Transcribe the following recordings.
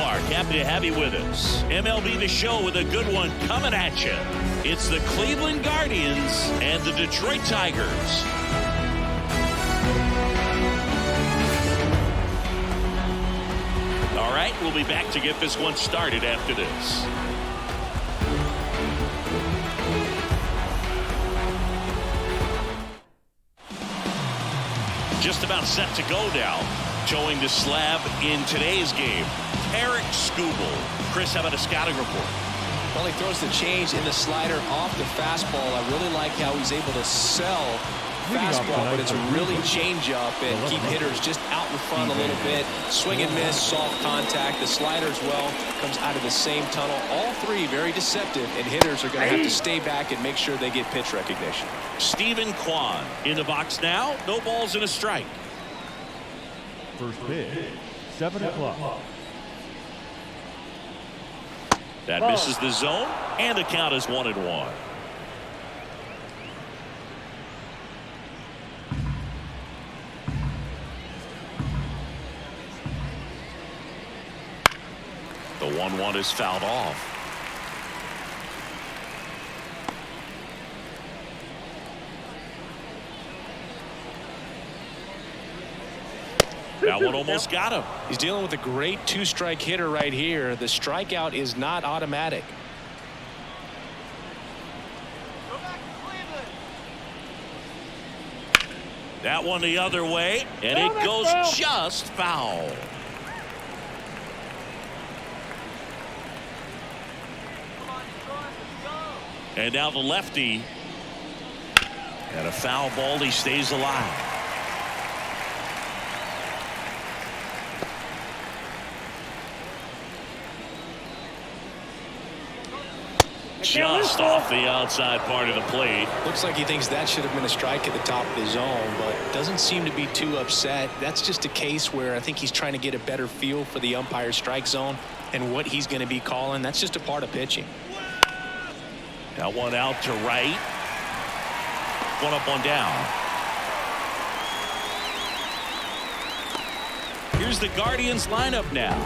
Park. Happy to have you with us. MLB The Show with a good one coming at you. It's the Cleveland Guardians and the Detroit Tigers. All right, we'll be back to get this one started after this. Just about set to go now. Showing the slab in today's game, Eric Skubal. Chris, how about a scouting report? Well, he throws the change in the slider off the fastball. I really like how he's able to sell fastball, but it's a really change-up and keep hitters just out in front a little bit. Swing and miss, soft contact. The slider as well comes out of the same tunnel. All three very deceptive, and hitters are going to have to stay back and make sure they get pitch recognition. Stephen Kwan in the box now. No balls and a strike. First pitch, 7 o'clock. That misses the zone, and the count is 1-1. The 1-1 is fouled off. That one almost got him. He's dealing with a great two-strike hitter right here. The strikeout is not automatic. That one the other way, and it goes just foul. And now the lefty. And a foul ball. He stays alive. Just off the outside part of the plate. Looks like he thinks that should have been a strike at the top of the zone, but doesn't seem to be too upset. That's just a case where I think he's trying to get a better feel for the umpire's strike zone and what he's going to be calling. That's just a part of pitching. That one out to right. One up, one down. Here's the Guardians lineup now.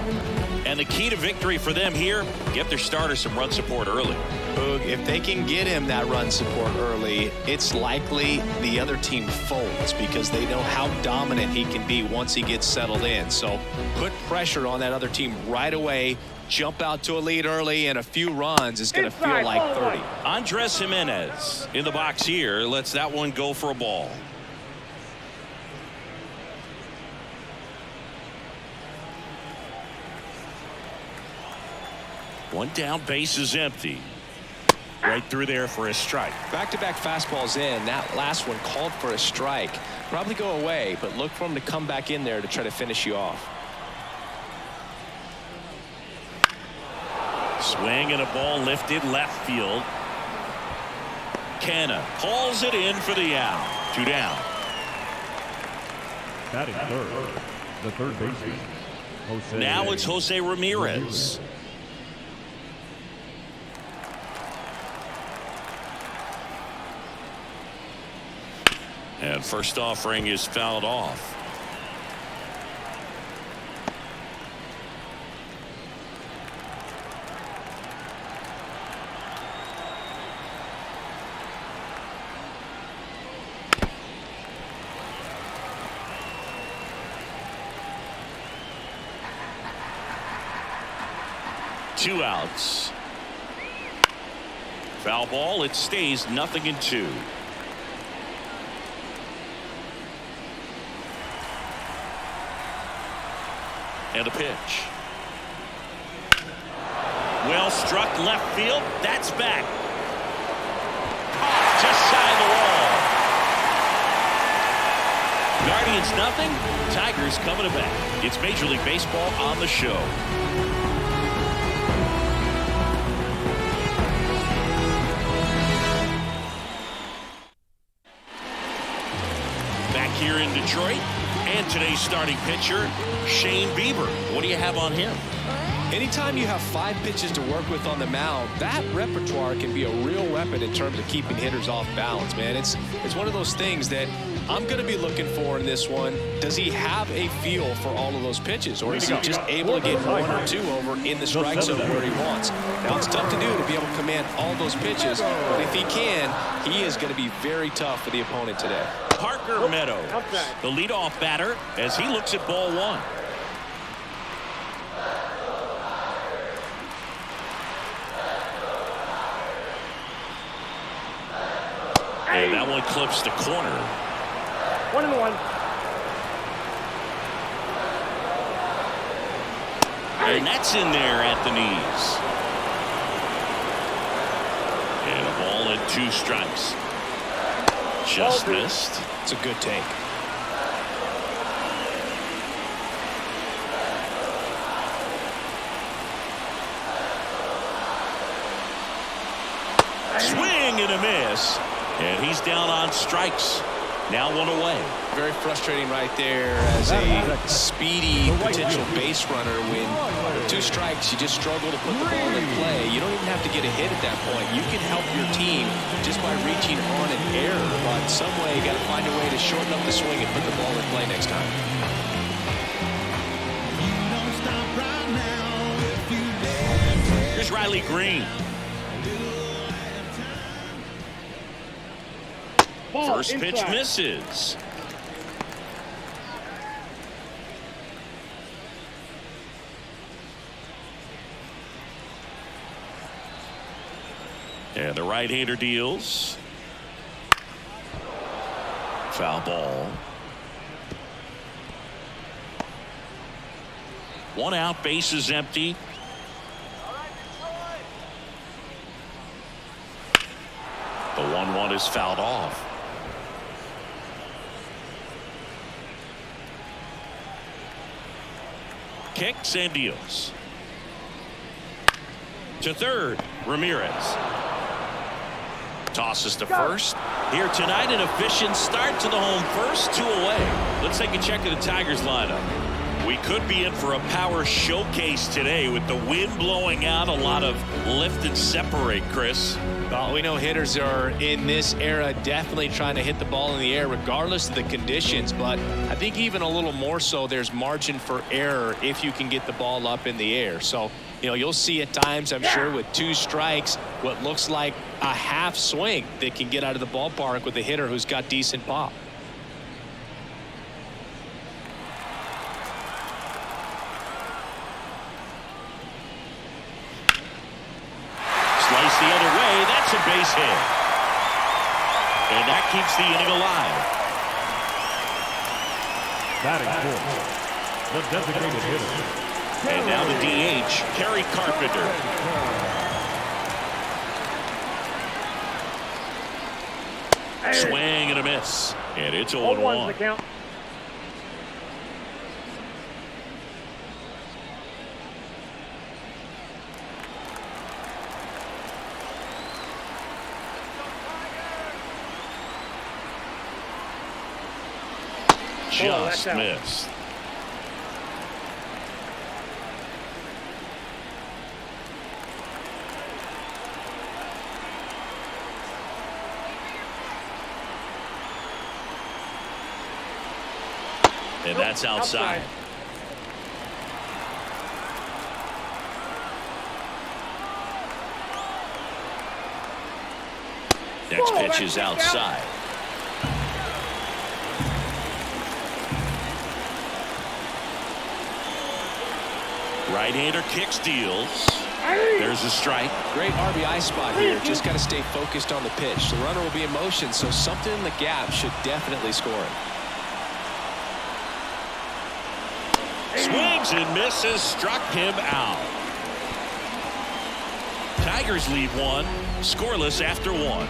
And the key to victory for them here, get their starter some run support early. Boog, if they can get him that run support early, it's likely the other team folds because they know how dominant he can be once he gets settled in. So put pressure on that other team right away. Jump out to a lead early, and a few runs is going to feel like 30. Andres Jimenez in the box here lets that one go for a ball. One down, base is empty. Right through there for a strike. Back-to-back fastballs in. That last one called for a strike. Probably go away, but look for him to come back in there to try to finish you off. Swing and a ball lifted left field. Canna calls it in for the out. 2 down. Batting third, the third baseman, Jose. Now it's Jose Ramirez. And first offering is fouled off. Two outs. Foul ball. It stays 0-2. And a pitch. Well struck left field. That's back. Caught just shy of the wall. Guardians nothing. Tigers coming back. It's Major League Baseball on the show. Back here in Detroit. And today's starting pitcher, Shane Bieber. What do you have on him? Anytime you have 5 pitches to work with on the mound, that repertoire can be a real weapon in terms of keeping hitters off balance, man. It's one of those things that I'm going to be looking for in this one, does he have a feel for all of those pitches, or is he just able to get one or two over in the strike zone where he wants? Now, it's tough to do to be able to command all those pitches, but if he can, he is going to be very tough for the opponent today. Parker Meadows, the leadoff batter, as he looks at ball one. And that one clips the corner. 1-1. And that's in there at the knees. And a ball and 2 strikes. Just missed. It's a good take. Swing and a miss. And he's down on strikes. Now 1 away. Very frustrating right there as a speedy potential base runner. When with 2 strikes, you just struggle to put the ball in play. You don't even have to get a hit at that point. You can help your team just by reaching on an error. But some way, you got to find a way to shorten up the swing and put the ball in play next time. Here's Riley Green. First pitch misses. And the right-hander deals. Foul ball. 1 out, base is empty. The 1-1 is fouled off. Kicks and deals. To third, Ramirez. Tosses to first. Here tonight, an efficient start to the home first, 2 away. Let's take a check of the Tigers lineup. We could be in for a power showcase today with the wind blowing out, a lot of lift and separate, Chris. Well, we know hitters are in this era definitely trying to hit the ball in the air regardless of the conditions, but I think even a little more so there's margin for error if you can get the ball up in the air. So, you know, you'll see at times, I'm sure, with 2 strikes, what looks like a half swing that can get out of the ballpark with a hitter who's got decent pop. Slice the other way. That's a base hit. And that keeps the inning alive. Batting fourth, the designated hitter. And now the DH, Kerry Carpenter. Swing and a miss. And it's 0-1. The count. Just missed. And that's outside. Next pitch is outside. Right-hander kicks, deals. There's a strike. Great RBI spot here. Just got to stay focused on the pitch. The runner will be in motion, so something in the gap should definitely score him. Swings and misses, struck him out. Tigers lead 1, scoreless after 1.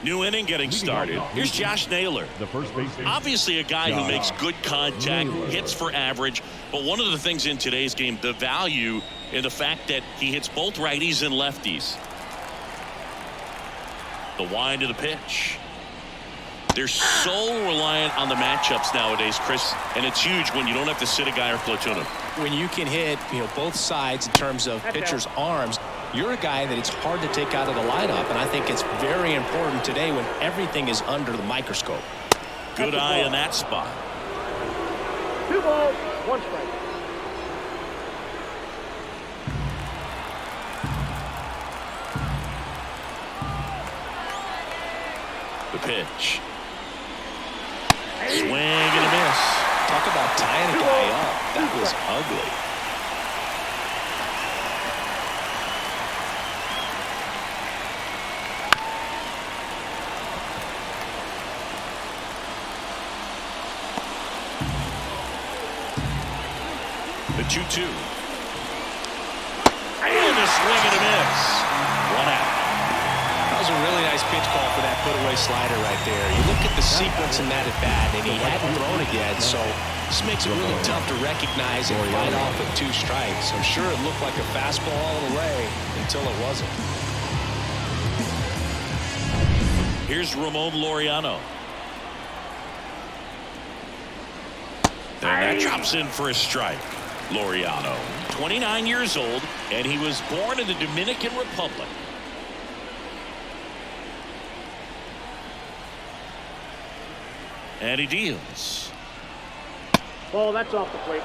New inning getting started. Here's Josh Naylor. The first baseman. Obviously a guy who makes good contact, hits for average, but one of the things in today's game, the value in the fact that he hits both righties and lefties. The wind of the pitch. They're so reliant on the matchups nowadays, Chris, and it's huge when you don't have to sit a guy or platoon him. when you can hit, both sides in terms of pitchers' arms, you're a guy that it's hard to take out of the lineup, and I think it's very important today when everything is under the microscope. Good eye in that spot. 2 balls, 1 strike. The pitch. Swing and a miss. Talk about tying a guy up. That was ugly. The 2-2. And a swing and a miss. 1 out. That was a really nice pitch call for that put-away slider right there. You look at the sequence in that at-bat, and he hadn't thrown it yet, so this makes it really tough to recognize and fight off with 2 strikes. I'm sure it looked like a fastball all the way until it wasn't. Here's Ramon Laureano. And that drops in for a strike. Laureano, 29 years old, and he was born in the Dominican Republic. And he deals. Ball, that's off the plate.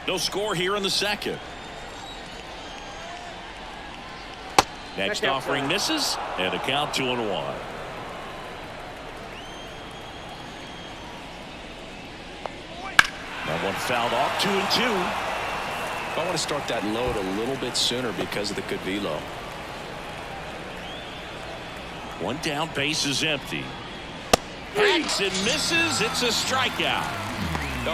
No score here in the second. Next offering misses, and a count 2-1. That one fouled off. 2-2. I want to start that load a little bit sooner because of the good velo. 1 down, base is empty. Hacks and misses. It's a strikeout.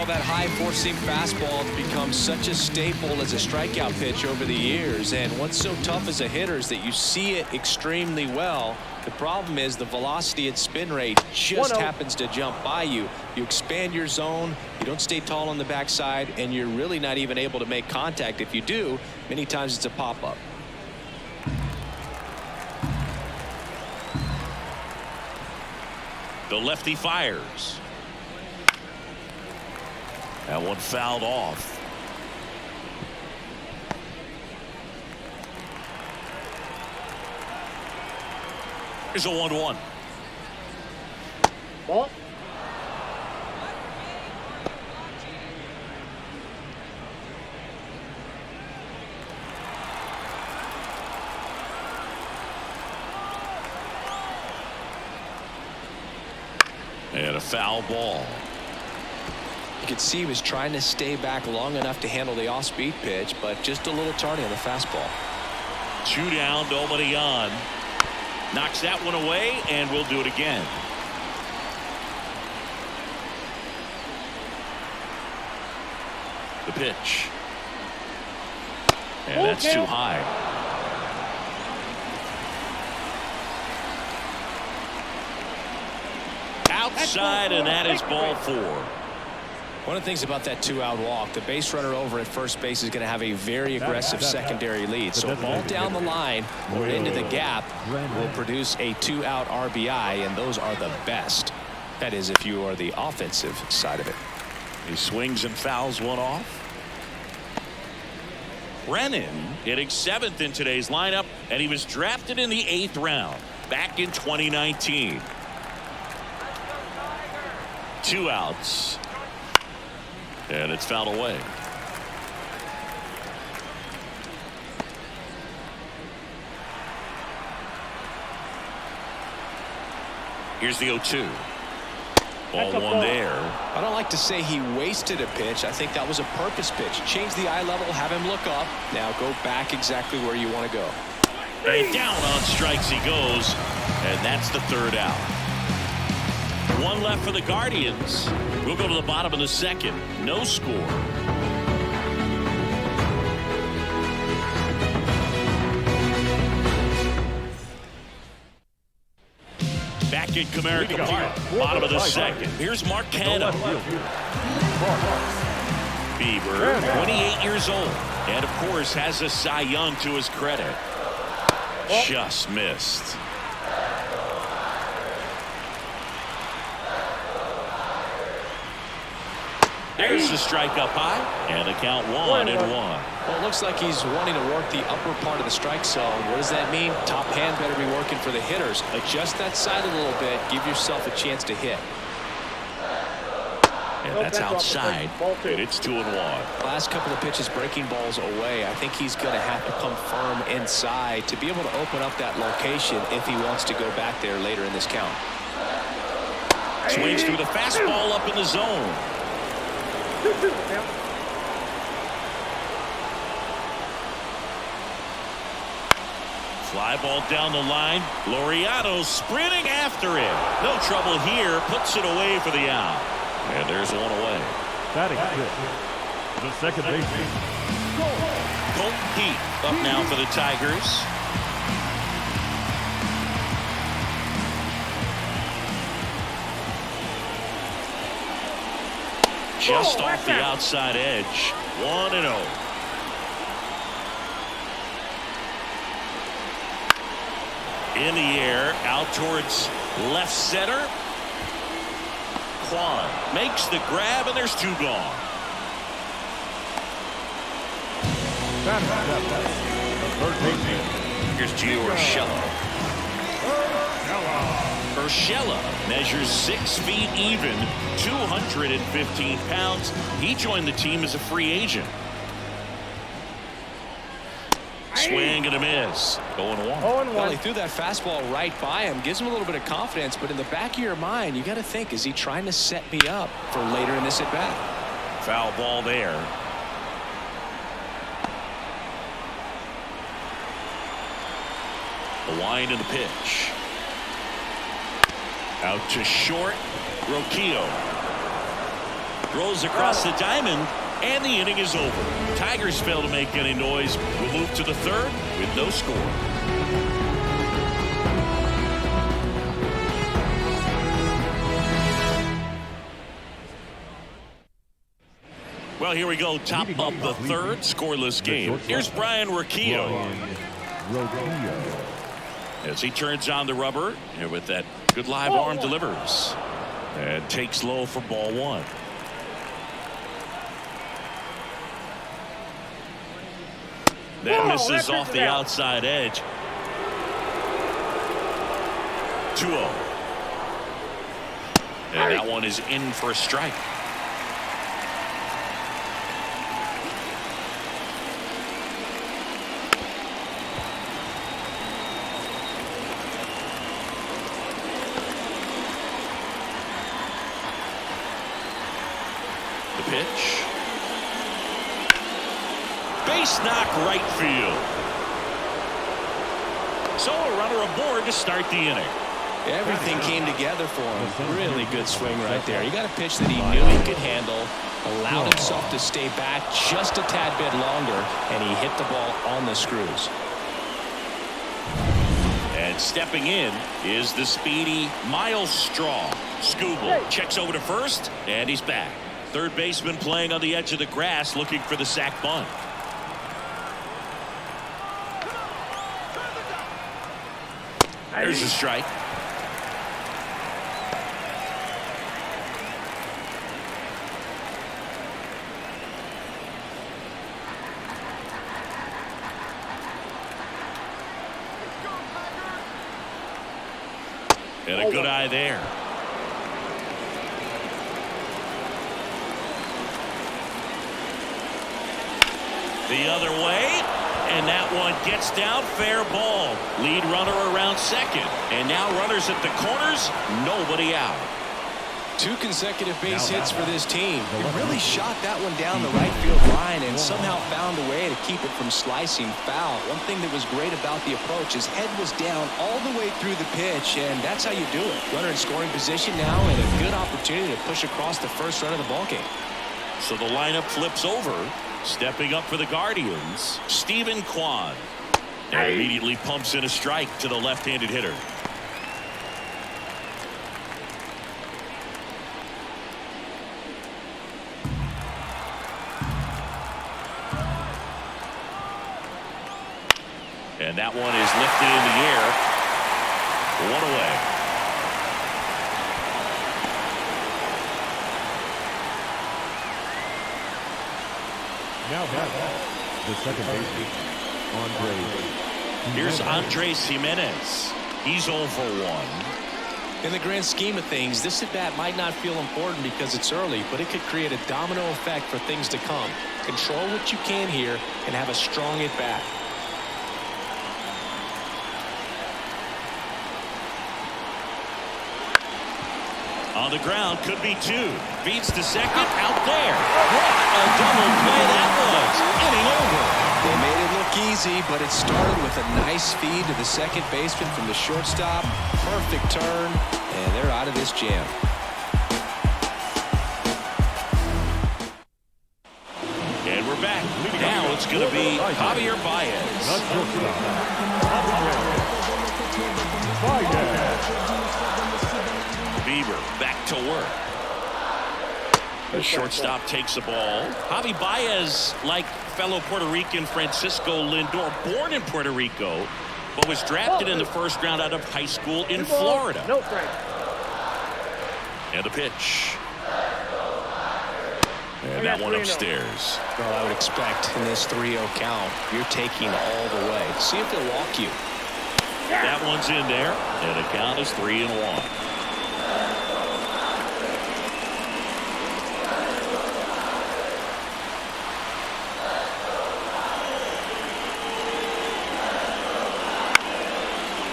That high four-seam fastball has become such a staple as a strikeout pitch over the years, and what's so tough as a hitter is that you see it extremely well. The problem is the velocity and spin rate just happens to jump by you. You expand your zone, you don't stay tall on the backside, and you're really not even able to make contact. If you do, many times it's a pop-up. The lefty fires. That one fouled off. Here's a 1-1. Ball. And a foul ball. You could see he was trying to stay back long enough to handle the off-speed pitch, but just a little tardy on the fastball. 2 down, nobody on. Knocks that one away, and we'll do it again. The pitch. And that's too high. Outside, and that is ball 4. One of the things about that 2-out walk, the base runner over at first base is going to have a very aggressive secondary lead. So a ball down the line or into the gap will produce a 2-out RBI, and those are the best. That is, if you are the offensive side of it. He swings and fouls one off. Brennan hitting 7th in today's lineup, and he was drafted in the 8th round back in 2019. 2 outs. And it's fouled away. Here's the 0-2. Ball 1 there. I don't like to say he wasted a pitch. I think that was a purpose pitch. Change the eye level, have him look up. Now go back exactly where you want to go. And down on strikes he goes. And that's the 3rd out. 1 left for the Guardians. We'll go to the bottom of the 2nd. No score. Back in Comerica Park. Bottom of the 2nd. Here's Mark Canha. Bieber, 28 years old. And, of course, has a Cy Young to his credit. Just missed. There's the strike up high, and the count 1-1. Well, it looks like he's wanting to work the upper part of the strike zone. What does that mean? Top hand better be working for the hitters. Adjust that side a little bit. Give yourself a chance to hit. And that's outside, and it's 2-1. Last couple of pitches breaking balls away. I think he's going to have to come firm inside to be able to open up that location if he wants to go back there later in this count. Swings through the fastball up in the zone. Fly ball down the line. Laureano sprinting after it. No trouble here. Puts it away for the out. And there's one away. Batting fifth, the second baseman. Colt Pete up now for the Tigers. Just off the outside edge. 1-0. In the air, out towards left center. Kwan makes the grab, and there's 2 gone. Batting seventh, the third baseman. Here's Gio Urshela. Urshela measures 6 feet even, 215 pounds. He joined the team as a free agent. Swing and a miss. Going 1. Well, he threw that fastball right by him. Gives him a little bit of confidence, but in the back of your mind, you got to think, is he trying to set me up for later in this at-bat? Foul ball there. The wind and the pitch. Out to short. Roquillo throws across the diamond, and the inning is over. Tigers fail to make any noise. We'll move to the third with no score. Well, here we go. Top of the third, scoreless game. Here's Brian Roquillo. As he turns on the rubber, and with that good live arm delivers. And takes low for ball 1. That misses off the outside edge. 2-0. And that one is in for a strike. The pitch. Base knock right field. So a runner aboard to start the inning. Everything came together for him. Really good swing right there. He got a pitch that he knew he could handle, allowed himself to stay back just a tad bit longer, and he hit the ball on the screws. And stepping in is the speedy Miles Straw. Skubal checks over to first, and he's back. Third baseman playing on the edge of the grass, looking for the sac bunt. There's a strike. And a good eye there. The other way, and that one gets down, fair ball. Lead runner around second, and now runners at the corners, nobody out. 2 consecutive base hits for this team. He really shot that one down the right field line and somehow found a way to keep it from slicing foul. One thing that was great about the approach, his head was down all the way through the pitch, and that's how you do it. Runner in scoring position now, and a good opportunity to push across the first run of the ballgame. So the lineup flips over. Stepping up for the Guardians, Stephen Kwan. And immediately pumps in a strike to the left-handed hitter. And And that one is lifted in the air. One away. Now the second baseman, Andres. Here's Andres Jimenez. He's 0 for 1. In the grand scheme of things, this at-bat might not feel important because it's early, but it could create a domino effect for things to come. Control what you can here and have a strong at-bat. On the ground, could be 2. Beats to second, out there. What a double play that was. Inning over. They made it look easy, but it started with a nice feed to the second baseman from the shortstop. Perfect turn, and they're out of this jam. And we're back. Now it's going to be Javier Baez. Bieber back to work. The shortstop takes the ball. Javi Baez, like fellow Puerto Rican Francisco Lindor, born in Puerto Rico, but was drafted in the first round out of high school in Florida. No strike. And the pitch. And that one upstairs. Well, I would expect in this 3-0 count, you're taking all the way. See if they'll walk you. That one's in there, and the count is 3-1.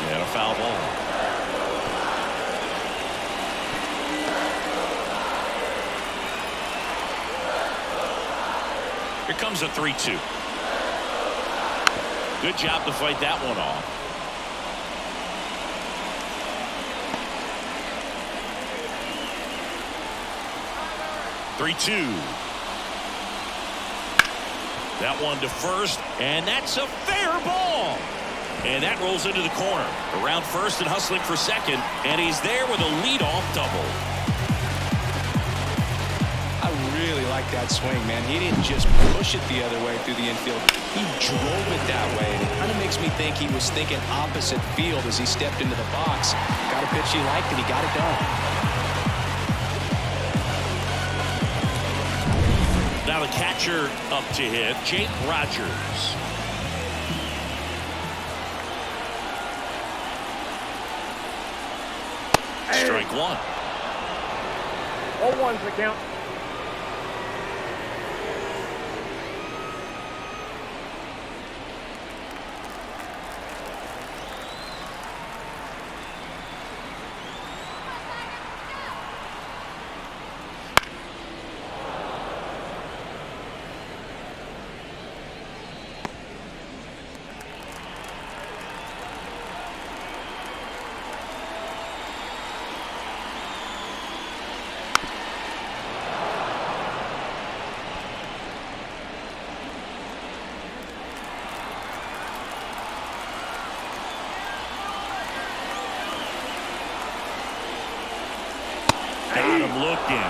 And a foul ball. Here comes a 3-2. Good job to fight that one off. That one to first, and that's a fair ball. And that rolls into the corner. Around first and hustling for second, and he's there with a leadoff double. I really like that swing, man. He didn't just push it the other way through the infield. He drove it that way. And it kind of makes me think he was thinking opposite field as he stepped into the box. Got a pitch he liked, and he got it done. Now the catcher up to hit, Jake Rogers. Strike one. 0-1's the count. Got him looking.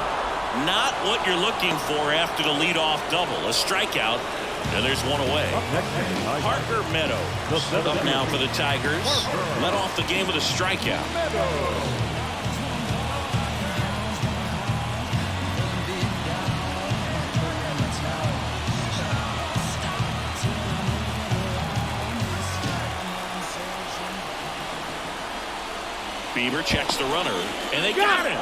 Not what you're looking for after the leadoff double. A strikeout, and there's one away. Parker Meadows up now for the Tigers. Led off the game with a strikeout. Bieber checks the runner, and they got him.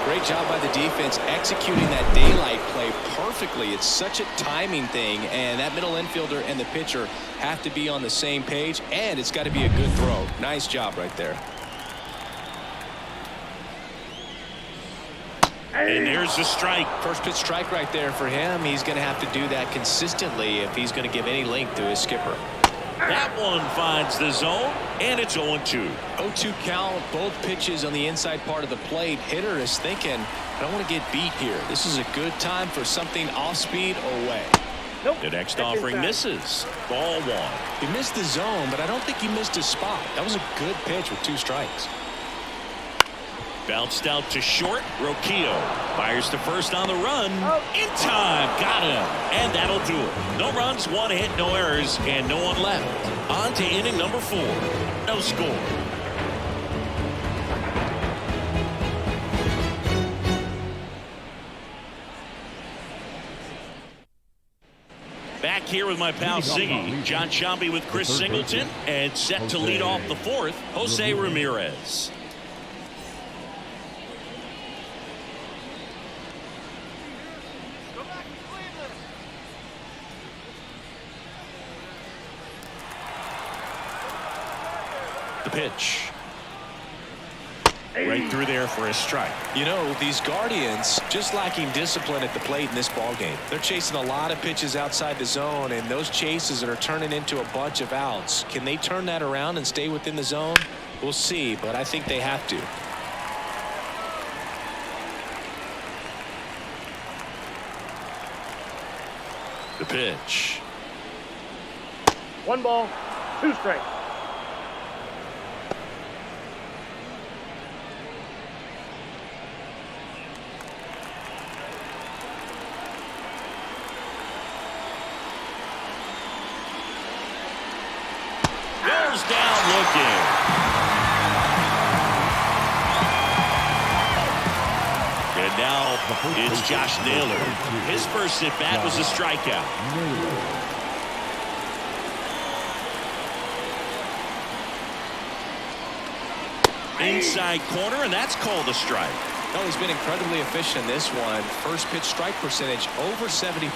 Great job by the defense executing that daylight play perfectly. It's such a timing thing, and that middle infielder and the pitcher have to be on the same page, and it's got to be a good throw. Nice job right there. And there's the strike. First pitch strike right there for him. He's going to have to do that consistently if he's going to give any length to his skipper. That one finds the zone, and it's 0-2. 0-2 count, both pitches on the inside part of the plate. Hitter is thinking, I don't want to get beat here. This is a good time for something off speed or way. Nope. The next offering misses. Ball one. He missed the zone, but I don't think he missed his spot. That was a good pitch with 2 strikes. Bounced out to short. Roquillo fires to first on the run. In time. Got him. And that'll do it. No runs, 1 hit, no errors, and no one left. On to inning number 4. No score. Back here with my pal Ziggy. John Sciambi with Chris Singleton. And set to lead off the 4th, Jose Ramirez. The pitch. Right through there for a strike. You know, these Guardians just lacking discipline at the plate in this ball game. They're chasing a lot of pitches outside the zone, and those chases are turning into a bunch of outs. Can they turn that around and stay within the zone? We'll see, but I think they have to. The pitch. 1 ball, 2 strikes. Goes down looking. And now it's Josh Naylor. His first at bat was a strikeout. Inside corner, and that's called a strike. No, he's been incredibly efficient in this one. First pitch strike percentage over 70%.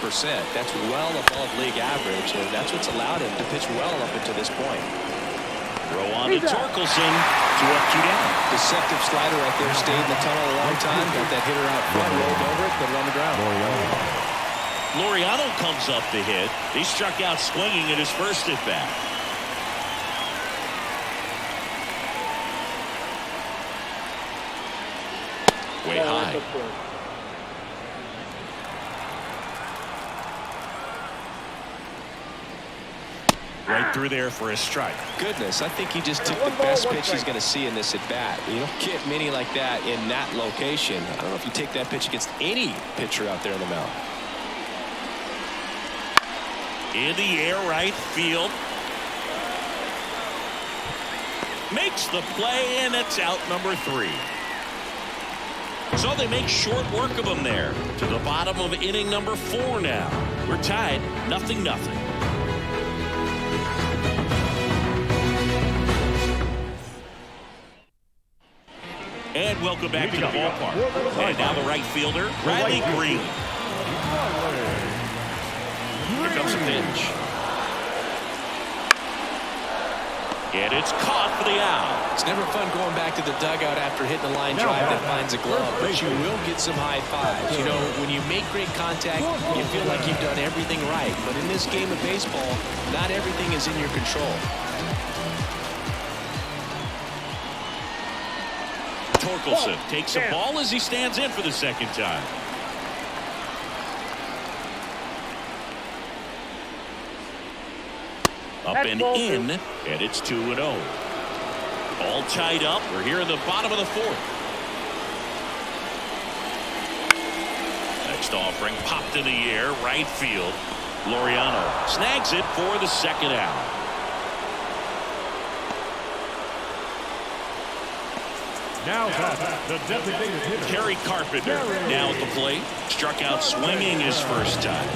That's well above league average, and that's what's allowed him to pitch well up until this point. Throw on to Torkelson. 2 down. Deceptive slider right there. Stayed in the tunnel a long time. Got that hitter out front, rolled over it, put it on the ground. Laureano comes up to hit. He struck out swinging at his first at bat. Way high. Right through there for a strike. Goodness, I think he just took the best pitch he's going to see in this at bat. You don't get many like that in that location. I don't know if you take that pitch against any pitcher out there in the mound. In the air, right field. Makes the play, and it's out number 3. So they make short work of him there. To the bottom of inning number 4 now. We're tied 0-0. And welcome back to the ballpark. And now the right fielder, Riley Green. Here comes a pitch. And it's caught for the out. It's never fun going back to the dugout after hitting a line drive that finds a glove, but you will get some high fives. You know, when you make great contact, you feel like you've done everything right. But in this game of baseball, not everything is in your control. Torkelson takes a ball as he stands in for the second time. Up and in, and it's 2-0. All tied up. We're here in the bottom of the 4th. Next offering popped in the air, right field. Laureano snags it for the second out. Now the designated hitter. Kerry Carpenter now at the plate. Struck out swinging his first time.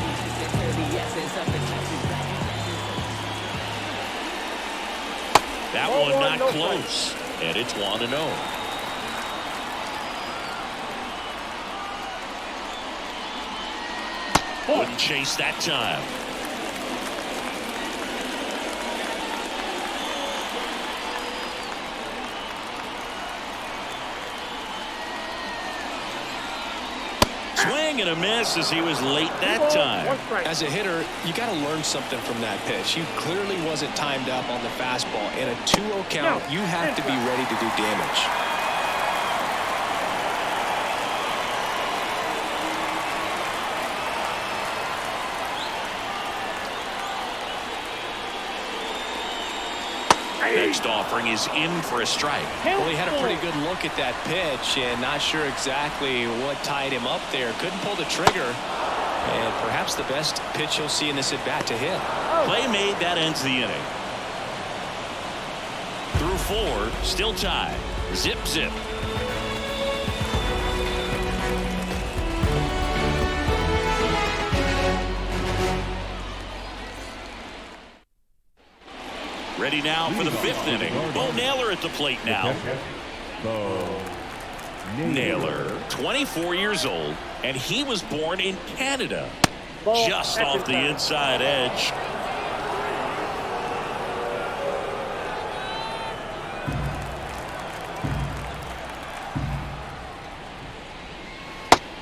That one not close. And it's 1-0. Wouldn't chase that time. Swing and a miss as he was late that time. As a hitter, you got to learn something from that pitch. He clearly wasn't timed up on the fastball. In a 2-0 count, you have to be ready to do damage. next offering is in for a strike. Well, he had a pretty good look at that pitch and not sure exactly what tied him up there. Couldn't pull the trigger. And perhaps the best pitch you'll see in this at-bat to hit. Play made, that ends the inning. Through 4, still tied. Zip, zip. Ready now for the 5th inning. Bo Naylor at the plate now. Naylor, 24 years old, and he was born in Canada. Just off the inside edge.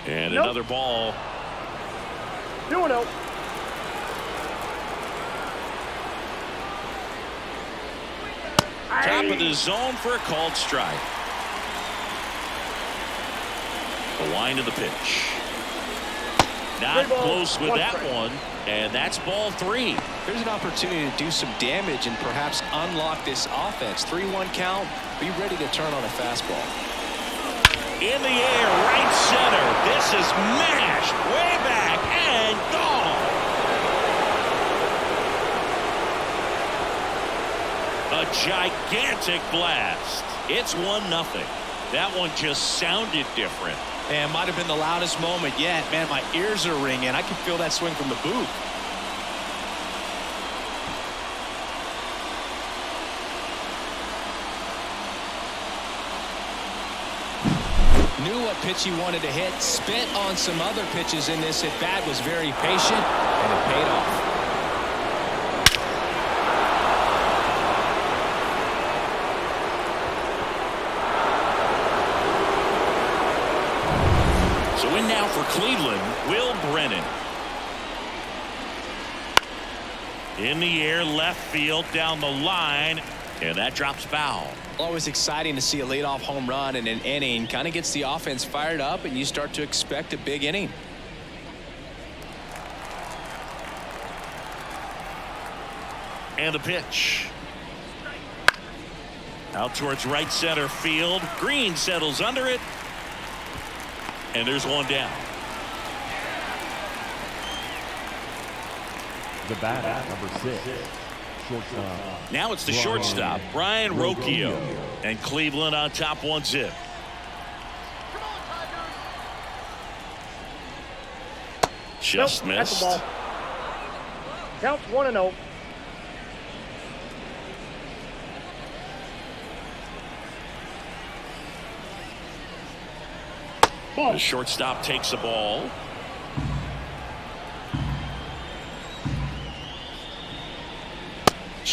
And another ball. 2-0. Top of the zone for a called strike. The wind of the pitch. Not close with that one, and that's ball 3. Here's an opportunity to do some damage and perhaps unlock this offense. 3-1 count. Be ready to turn on a fastball. In the air, right center. This is mashed way back and gone. A gigantic blast. It's 1-0. That one just sounded different. And might have been the loudest moment yet. Man, my ears are ringing. I can feel that swing from the booth. Knew what pitch he wanted to hit. Spent on some other pitches in this at bat. Was very patient, and it paid off. So in now for Cleveland, Will Brennan. In the air, left field, down the line, and that drops foul. Always exciting to see a leadoff home run in an inning. Kind of gets the offense fired up, and you start to expect a big inning. And the pitch. Out towards right center field. Green settles under it. And there's one down. The batter, number 6. Shortstop. Now it's the shortstop, Brian Rocchio. And Cleveland on top 1-0. Just Nope, that's missed. the ball. Counts 1-0. The shortstop takes the ball.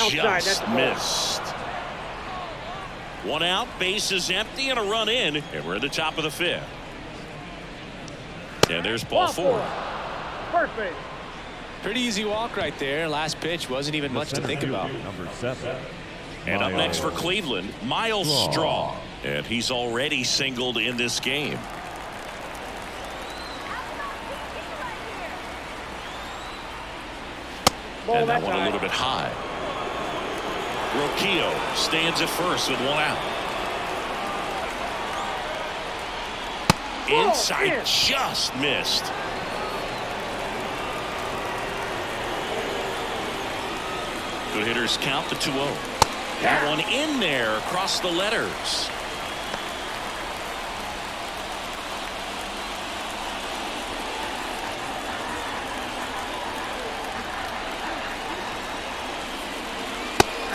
Outside, Just missed. One out, base is empty, and a run in, and we're at the top of the 5th. And there's ball 4. First base. Pretty easy walk right there. Last pitch wasn't even much to think about. Number 7. And up next for Cleveland, Miles Straw. And he's already singled in this game. And that one a little bit high. Rocchio stands at first with 1 out. Inside, just missed. Good hitters count the 2-0. That one in there across the letters.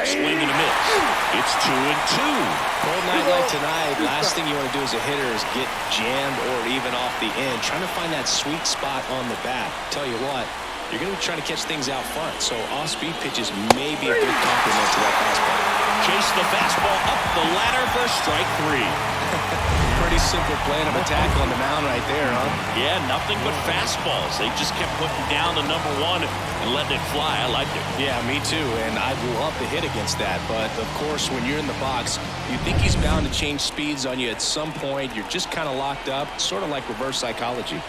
Swing and a miss. It's 2-2. Cold night like tonight, last thing you want to do as a hitter is get jammed or even off the end. Trying to find that sweet spot on the bat. Tell you what, you're going to be trying to catch things out front, so off-speed pitches may be a good complement to that fastball. Chase the fastball up the ladder for strike 3. Pretty simple plan of attack on the mound right there, huh? Yeah, nothing but fastballs. They just kept putting down the number 1 and letting it fly. I liked it. Yeah, me too, and I'd love to hit against that. But, of course, when you're in the box, you think he's bound to change speeds on you at some point. You're just kind of locked up, sort of like reverse psychology.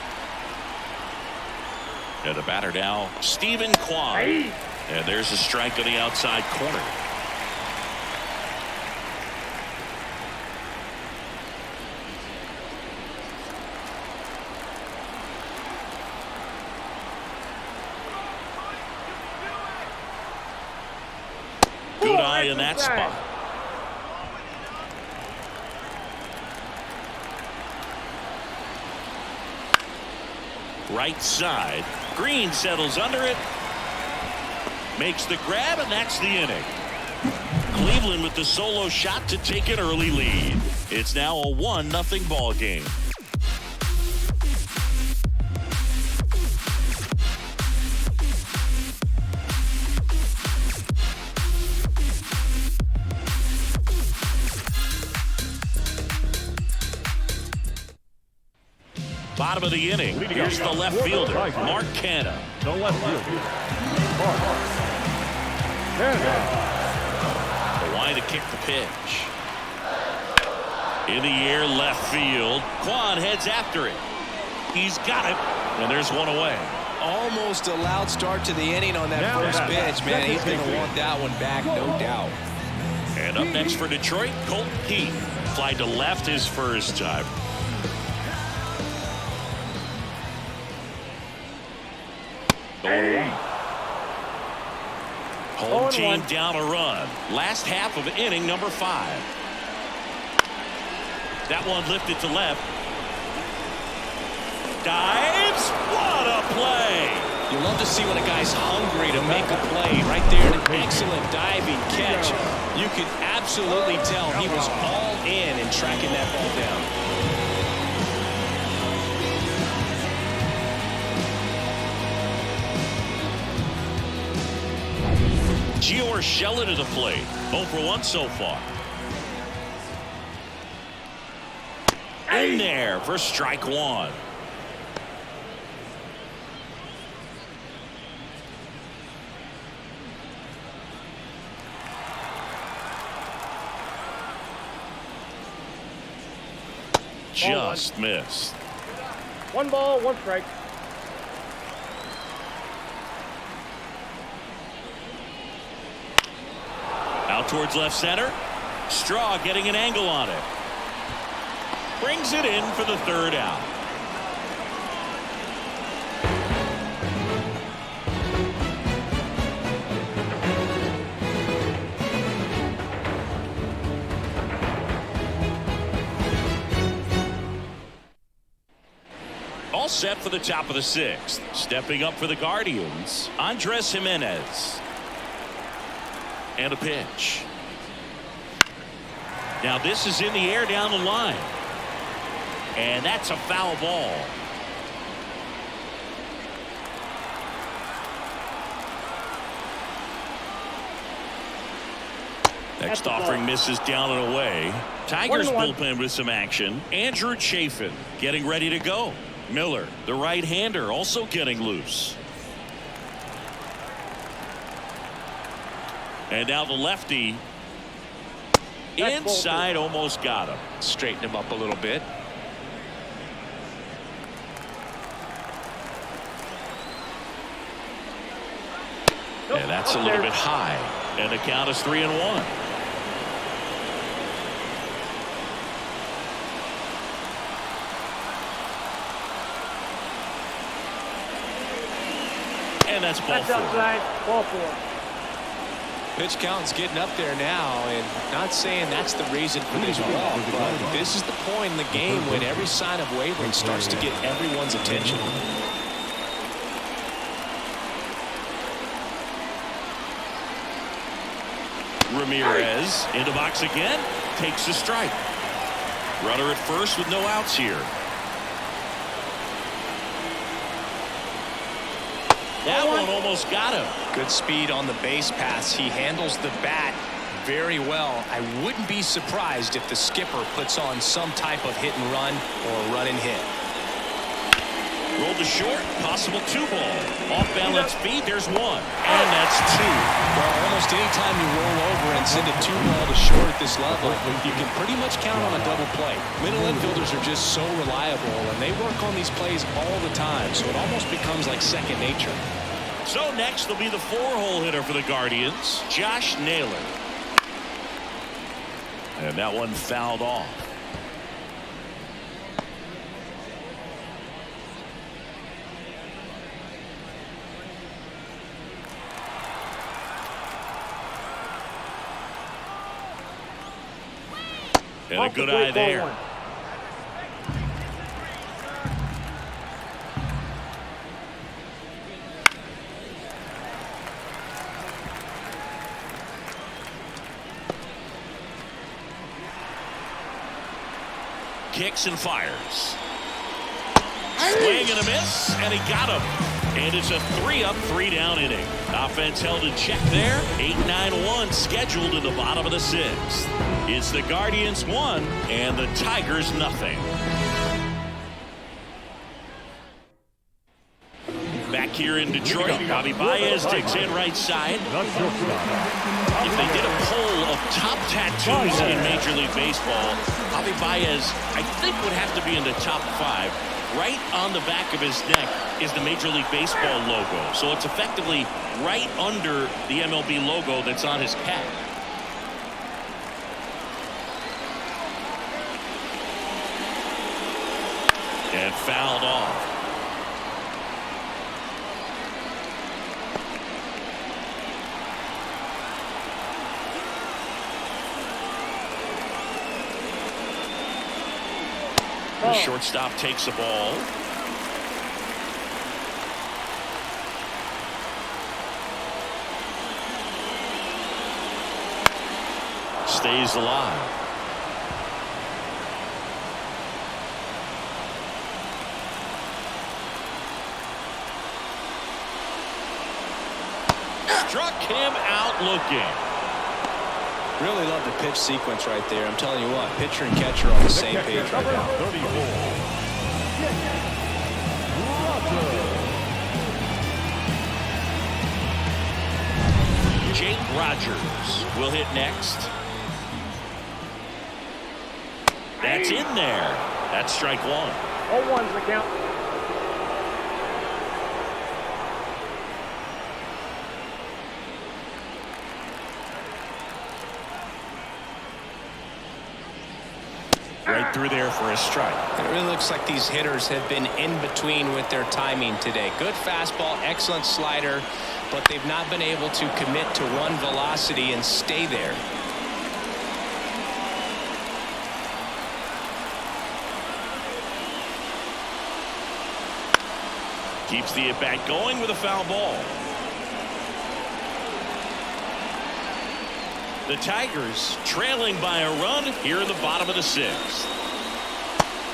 And the batter now, Stephen Kwan. And there's a strike on the outside corner. play in that spot. Right side. Green settles under it. Makes the grab, and that's the inning. Cleveland with the solo shot to take an early lead. It's now a 1-0 ball game. Bottom of the inning. Here's the left fielder, Mark Canha. The left fielder, Mark Canha. The line to kick the pitch. In the air, left field. Kwan heads after it. He's got it, and there's one away. Almost a loud start to the inning on that first pitch, man. He's going to want that one back, no doubt. And up next for Detroit, Colt Keith. Fly to left his first time. Home team down a run. Last half of inning number 5. That one lifted to left. Dives. What a play. You love to see when a guy's hungry to make a play. Right there, an excellent diving catch. You could absolutely tell he was all in tracking that ball down. Gio Urshela to the plate. 0 for 1 so far. In there for strike 1. Just missed. 1 ball, 1 strike. Out towards left center. Straw getting an angle on it. Brings it in for the 3rd out. All set for the top of the 6th. Stepping up for the Guardians, Andres Jimenez. And a pitch. Now this is in the air down the line. And that's a foul ball. Next offering misses down and away. Tigers bullpen with some action. Andrew Chafin getting ready to go. Miller, the right-hander, also getting loose. And now the lefty inside, almost got him. Straighten him up a little bit. And that's a little bit high. And the count is 3-1. And that's ball 4. Outside, ball 4. Pitch count's getting up there now, and not saying that's the reason for this walk, but this is the point in the game when every sign of wavering starts to get everyone's attention. Ramirez into box again, takes a strike. Runner at first with no outs here. That one almost got him. Good speed on the base pass. He handles the bat very well. I wouldn't be surprised if the skipper puts on some type of hit and run or run and hit. Rolled to short, possible 2-ball. Off balance feet, there's 1. And that's 2. Well, almost any time you roll over and send a 2-ball to short at this level, you can pretty much count on a double play. Middle infielders are just so reliable, and they work on these plays all the time, so it almost becomes like second nature. So next will be the 4-hole hitter for the Guardians, Josh Naylor. And that one fouled off. And a good eye there. Kicks and fires. Swing and a miss, and he got him. And it's a 3-up, 3-down inning. Offense held in check there. 8-9-1 scheduled in the bottom of the 6th. It's the Guardians 1 and the Tigers nothing. Back here in Detroit, Javi Baez takes in right side. If they did a poll of top tattoos in Major League Baseball, Javi Baez, I think, would have to be in the top 5. Right on the back of his neck is the Major League Baseball logo. So it's effectively right under the MLB logo that's on his cap. And fouled off. The shortstop takes the ball. Stays alive. Struck him out looking. Really love the pitch sequence right there. I'm telling you what, pitcher and catcher on the same page right now. Jake Rogers will hit next. That's in there. That's strike 1. 0-1's the count. Right through there for a strike. It really looks like these hitters have been in between with their timing today. Good fastball, excellent slider, but they've not been able to commit to one velocity and stay there. Keeps the at-bat going with a foul ball. The Tigers trailing by a run here in the bottom of the 6th.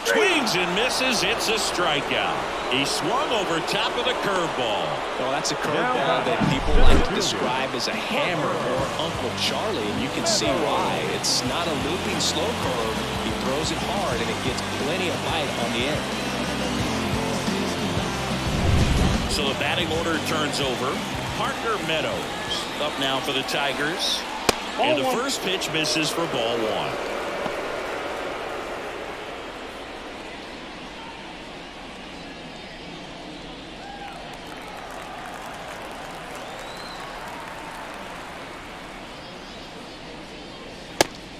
Swings and misses. It's a strikeout. He swung over top of the curveball. Well, that's a curveball that people like to describe as a hammer or Uncle Charlie, and you can see why. It's not a looping slow curve. He throws it hard, and it gets plenty of bite on the end. So the batting order turns over. Parker Meadows up now for the Tigers. And the first pitch misses for ball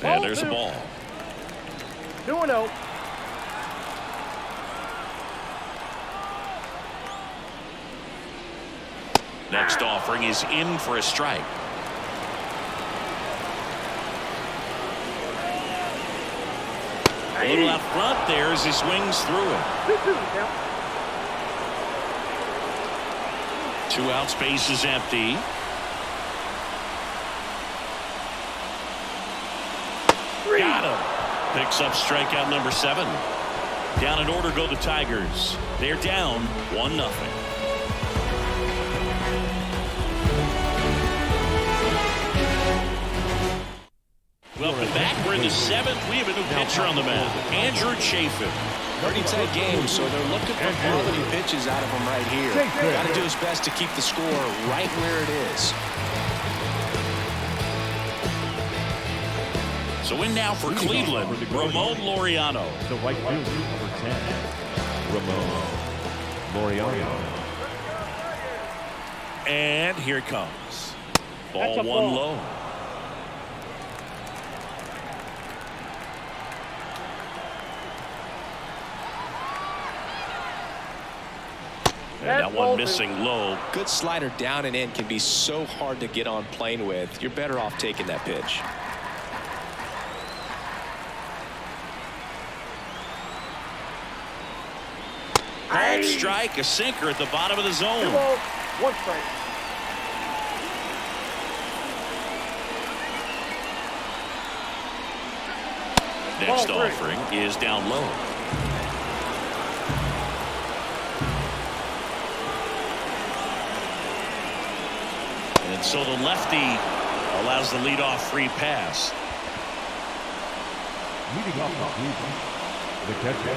1. And there's a ball. 2-0. Next offering is in for a strike. A little out front there as he swings through it. 2 outs, base is empty. Got him. Picks up strikeout number 7. Down in order go the Tigers. They're down 1-0. Welcome back. We're in the 7th. We have a new pitcher on the mound, Andrew Chafin. Pretty tight game, so they're looking for quality pitches out of him right here. Got to do his best to keep the score right where it is. So in now for Cleveland, Ramon Laureano. The right fielder, number 10, Ramon Laureano. And here it comes. Ball 1 low. And that one missing low. Good slider down and in can be so hard to get on plane with. You're better off taking that pitch. Called strike, a sinker at the bottom of the zone. 2 balls, 1 strike. Next Ball 3. offering is down low. And so the lefty allows the leadoff free pass. Leading off the catcher.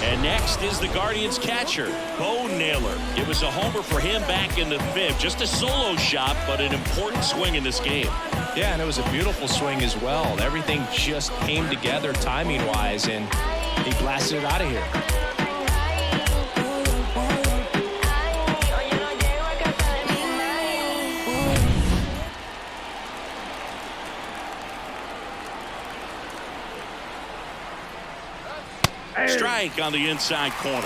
And next is the Guardians catcher, Bo Naylor. It was a homer for him back in the 5th. Just a solo shot, but an important swing in this game. Yeah, and it was a beautiful swing as well. Everything just came together timing-wise, and he blasted it out of here. Strike on the inside corner.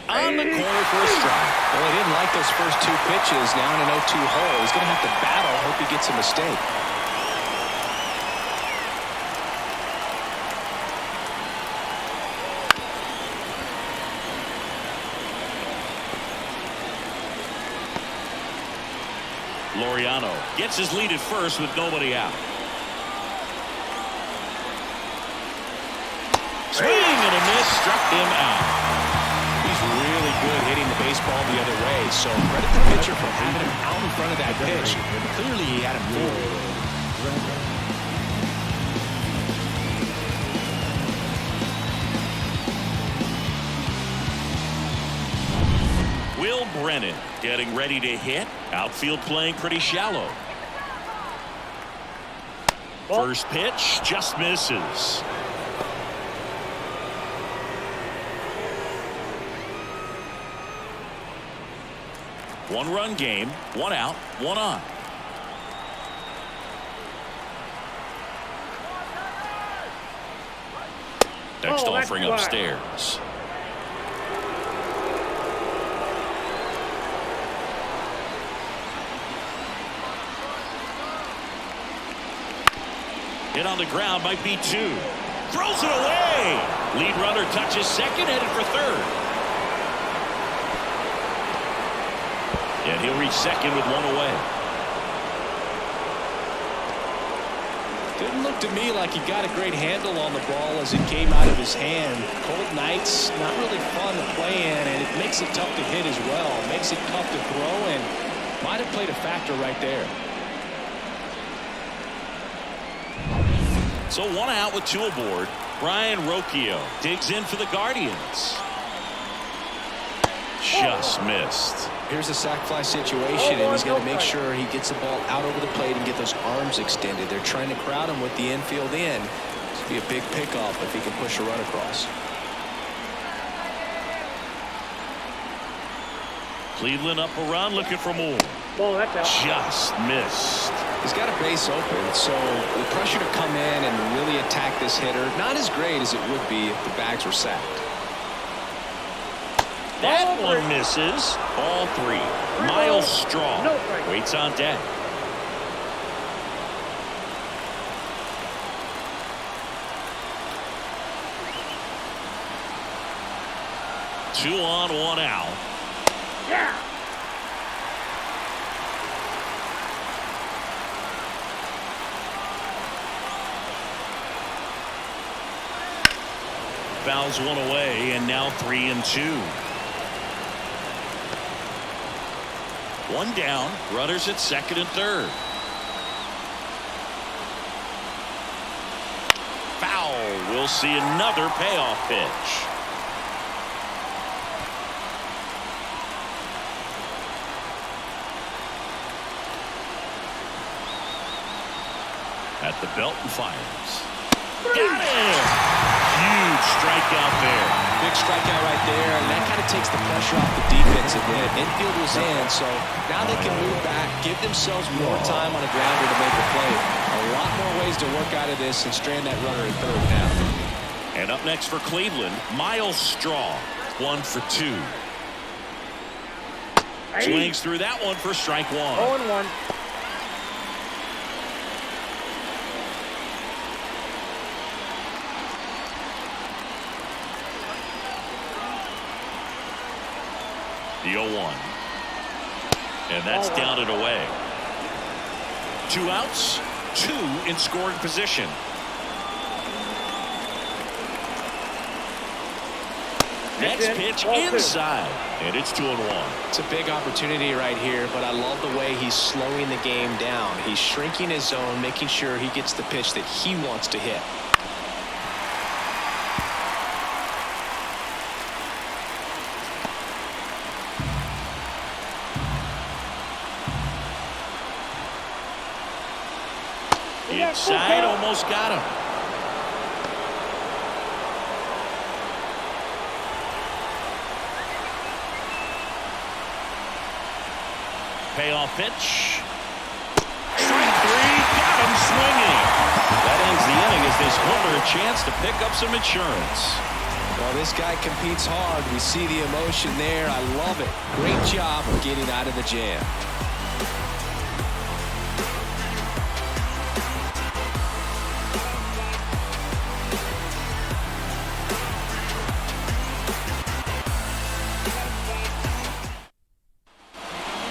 On the corner for a strike. Well, he didn't like those first 2 pitches. Now in an 0-2 hole, he's going to have to battle. Hope he gets a mistake. Laureano gets his lead at first with nobody out. Swing and a miss, struck him out. He's really good hitting the baseball the other way, so credit the pitcher for having him out in front of that pitch. Clearly he had him fooled. Will Brennan getting ready to hit. Outfield playing pretty shallow. First pitch just misses. One-run game, 1 out, 1 on. Next offering upstairs. Hit on the ground, might be 2. Throws it away. Lead runner touches second, headed for third. And he'll reach second with 1 away. Didn't look to me like he got a great handle on the ball as it came out of his hand. Cold nights, not really fun to play in, and it makes it tough to hit as well. Makes it tough to throw, and might have played a factor right there. So 1 out with 2 aboard. Brian Rocchio digs in for the Guardians. Just missed. Here's a sac fly situation, and he's got to make sure he gets the ball out over the plate and get those arms extended. They're trying to crowd him with the infield in. This would be a big pickoff if he can push a run across. Cleveland up a run, looking for more. Ball, that's out. Just missed. He's got a base open, so the pressure to come in and really attack this hitter, not as great as it would be if the bags were sacked. That one misses. Ball 3. Miles Straw waits on deck. Two on, 1 out. Yeah. Fouls 1 away, and now 3-2. 1 down, runners at second and third. Foul. We'll see another payoff pitch. At the belt and fires. Got it! Huge strikeout there. Big strikeout right there, and that kind of takes the pressure off the defense a bit. Infield was in, so now they can move back, give themselves more time on a grounder to make a play. A lot more ways to work out of this and strand that runner in third now. And up next for Cleveland, Miles Straw, 1 for 2. Swings through that one for strike one. 0-1. The 0-1. And that's down and away. 2 outs, 2 in scoring position. Next pitch inside, and it's 2-1. It's a big opportunity right here, but I love the way he's slowing the game down. He's shrinking his zone, making sure he gets the pitch that he wants to hit. Inside, almost got him. Payoff pitch. Strike 3, got him swinging. That ends the inning as this holder a chance to pick up some insurance. Well, this guy competes hard. We see the emotion there. I love it. Great job of getting out of the jam.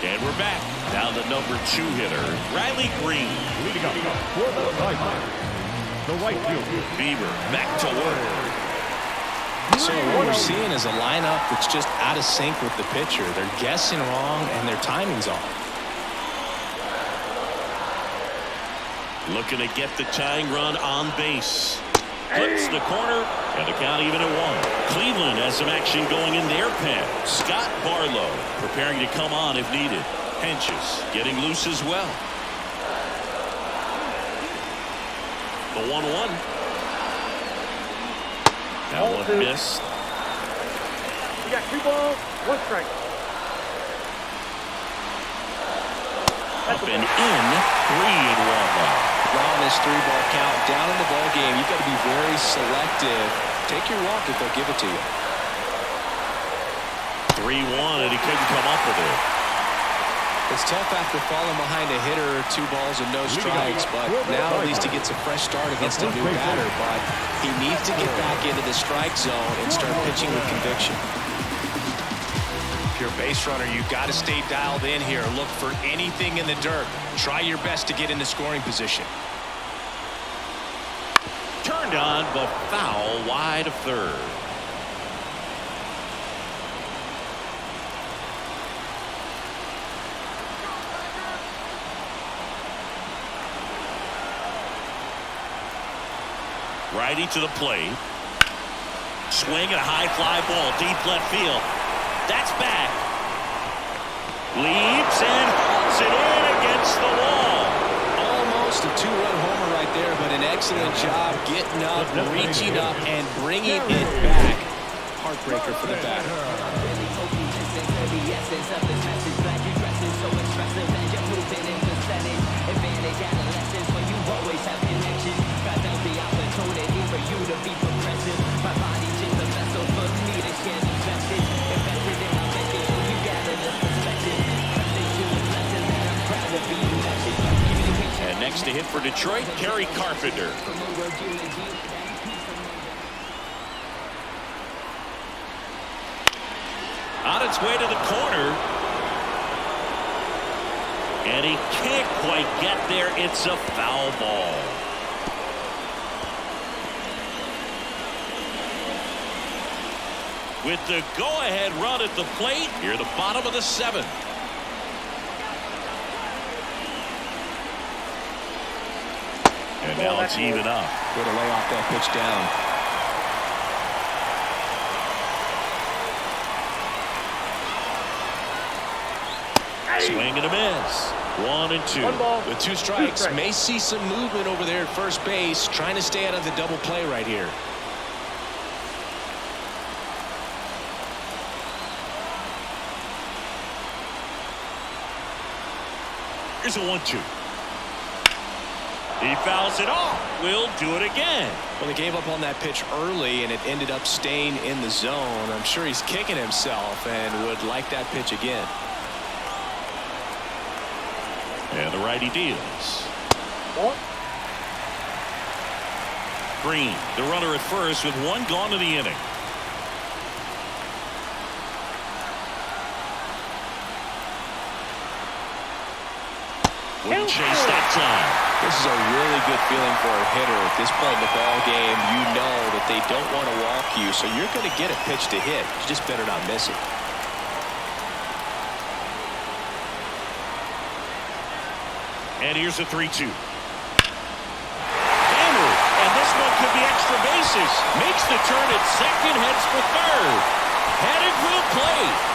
And we're back. Down the number 2 hitter, Riley Green. Leading up for the sideline, the right fielder, Bieber back to work. So what we're seeing is a lineup that's just out of sync with the pitcher. They're guessing wrong and their timing's off. Looking to get the tying run on base. Flips the corner, and the count even at 1. Cleveland has some action going in their pen. Scott Barlow preparing to come on if needed. Henches getting loose as well. The 1-1. That one missed. You got 2 balls, 1 strike. Up and in, 3-1 now. On this 3-ball count, down in the ball game, you've got to be very selective. Take your walk if they'll give it to you. 3-1, and he couldn't come up with it. It's tough after falling behind a hitter, 2 balls and no strikes, but now at least he gets a fresh start against a new batter. But he needs to get back into the strike zone and start pitching with conviction. If you're a base runner, you've got to stay dialed in here. Look for anything in the dirt. Try your best to get into scoring position. Turned on, but foul wide of third. Righty to the plate. Swing and a high fly ball, deep left field. That's back. Leaps and hauls it in against the wall. Almost a 2-run homer right there, but an excellent job getting up, reaching up, and bringing it back. Heartbreaker for the batter. And next to hit for Detroit, Kerry Carpenter. On its way to the corner. And he can't quite get there. It's a foul ball. With the go-ahead run at the plate, near the bottom of the 7th. And now it's even up. Way to lay off that pitch down. Swing and a miss. 1-2. 1 ball. With 2 strikes, may see some movement over there at first base, trying to stay out of the double play right here. Here's a 1-2. He fouls it off. We'll do it again. Well, they gave up on that pitch early, and it ended up staying in the zone. I'm sure he's kicking himself and would like that pitch again. And the righty deals. Ball. Green, the runner at first with one gone in the inning. Wouldn't chase that time. This is a really good feeling for a hitter at this point in the ball game. You know that they don't want to walk you, so you're going to get a pitch to hit. You just better not miss it. And here's a 3-2. Hammered, and this one could be extra bases. Makes the turn at second, heads for third. Headed for the plate.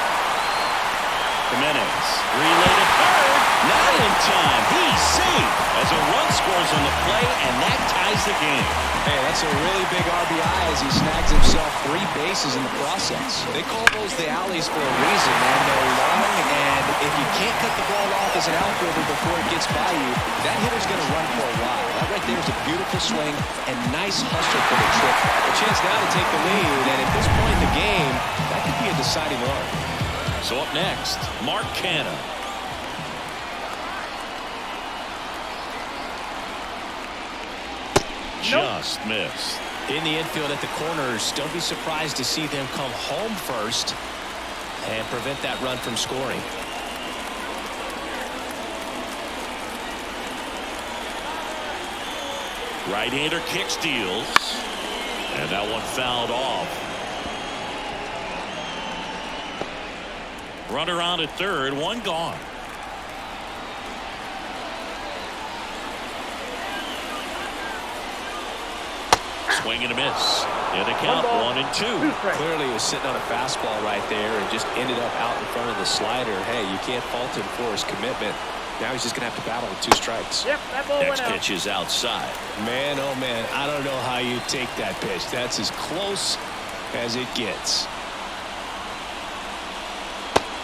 Jimenez, relay to third. Not in time. He's safe as a run scores on the play, and that ties the game. Hey, that's a really big RBI as he snags himself 3 bases in the process. They call those the alleys for a reason, man. They're long, and if you can't cut the ball off as an outfielder before it gets by you, that hitter's going to run for a while. That right there is a beautiful swing and nice hustle for the trick. A chance now to take the lead, and at this point in the game, that could be a deciding run. So up next, Mark Canha. Just missed. In the infield at the corners, don't be surprised to see them come home first and prevent that run from scoring. Right-hander kicks, deals, and that one fouled off. Runner on at third, one gone. Swing and a miss. And the count 1-2. Clearly he was sitting on a fastball right there and just ended up out in front of the slider. Hey, you can't fault him for his commitment. Now he's just going to have to battle with 2 strikes. Yep, that ball Next went out. pitch is outside. Man, oh man, I don't know how you take that pitch. That's as close as it gets.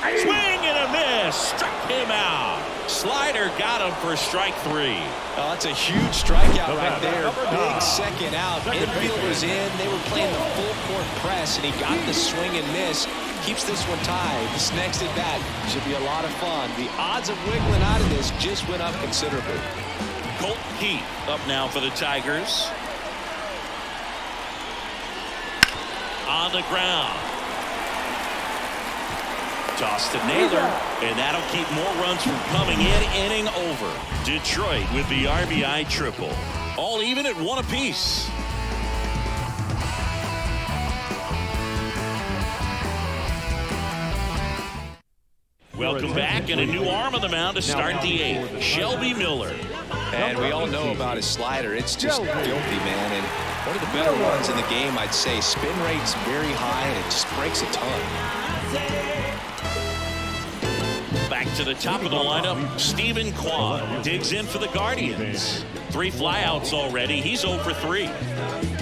Swing and a miss. Struck him out. Slider got him for strike 3. Oh, that's a huge strikeout right there. Big second out. Infield was in. They were playing the full court press, and he got the swing and miss. Keeps this one tied. This next at bat should be a lot of fun. The odds of wiggling out of this just went up considerably. Colton Heat up now for the Tigers. On the ground. Toss to Naylor, and that'll keep more runs from coming in. Inning over. Detroit with the RBI triple. All even at 1 apiece. Welcome back, and a new arm on the mound to start the 8th. Shelby Miller. And we all know about his slider. It's just filthy, man. And one of the better ones in the game, I'd say. Spin rate's very high, and it just breaks a ton. Back to the top of the lineup, Stephen Kwan digs in for the Guardians. 3 flyouts already. He's 0 for 3.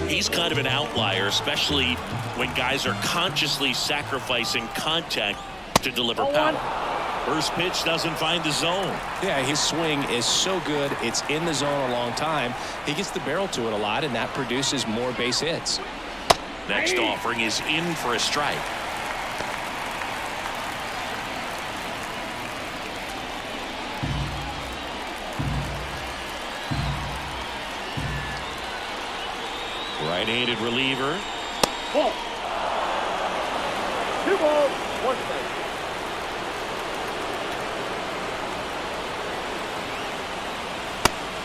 He's kind of an outlier, especially when guys are consciously sacrificing contact to deliver power. First pitch doesn't find the zone. Yeah, his swing is so good. It's in the zone a long time. He gets the barrel to it a lot, and that produces more base hits. Next offering is in for a strike. Right-handed reliever. Ball. 2 balls, 1 strike.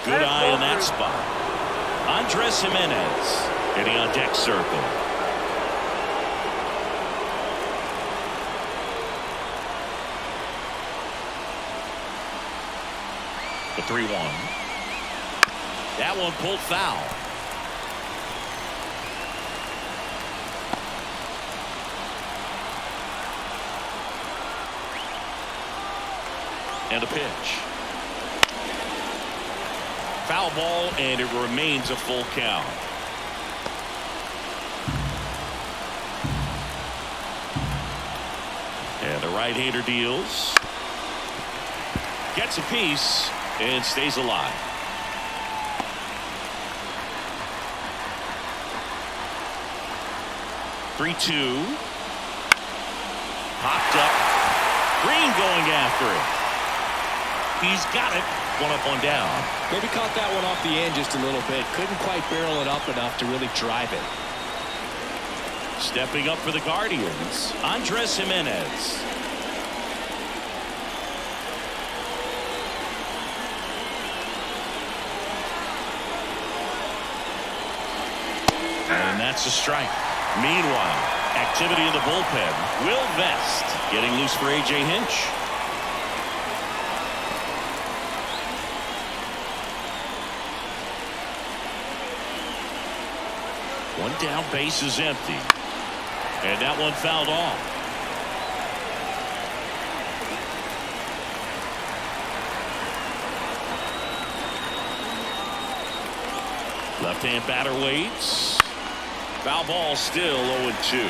Good eye in that spot. Andres Jimenez getting on deck circle. The 3-1. That one pulled foul. And a pitch. Foul ball, and it remains a full count. And the right-hander deals. Gets a piece and stays alive. Three-two. Popped up. Green going after it. He's got it. One up, one down. Maybe caught that one off the end just a little bit. Couldn't quite barrel it up enough to really drive it. Stepping up for the Guardians, Andres Jimenez. And that's a strike. Meanwhile, activity in the bullpen. Will Vest getting loose for A.J. Hinch. One down, base is empty. And that one fouled off. Left-hand batter waits. Foul ball, still 0-2.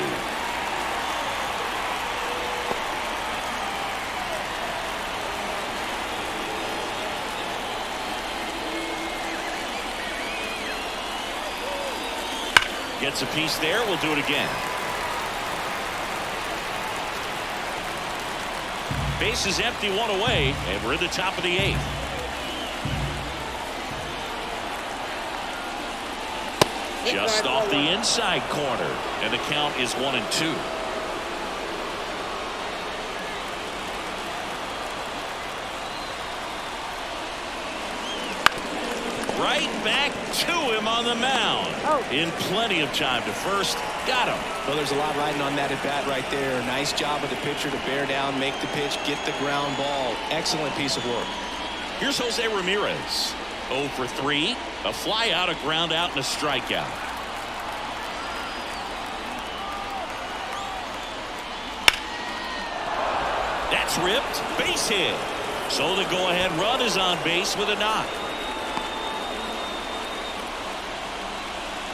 Gets a piece there. We'll do it again. Base is empty, one away, and we're in the top of the 8th. Just off the inside corner, and the count is 1-2. Right back to him on the mound. In plenty of time to first. Got him. Well, there's a lot riding on that at bat right there. Nice job of the pitcher to bear down, make the pitch, get the ground ball. Excellent piece of work. Here's Jose Ramirez. 0 for 3. A fly out, a ground out, and a strikeout. That's ripped. Base hit. So the go-ahead run is on base with a knock.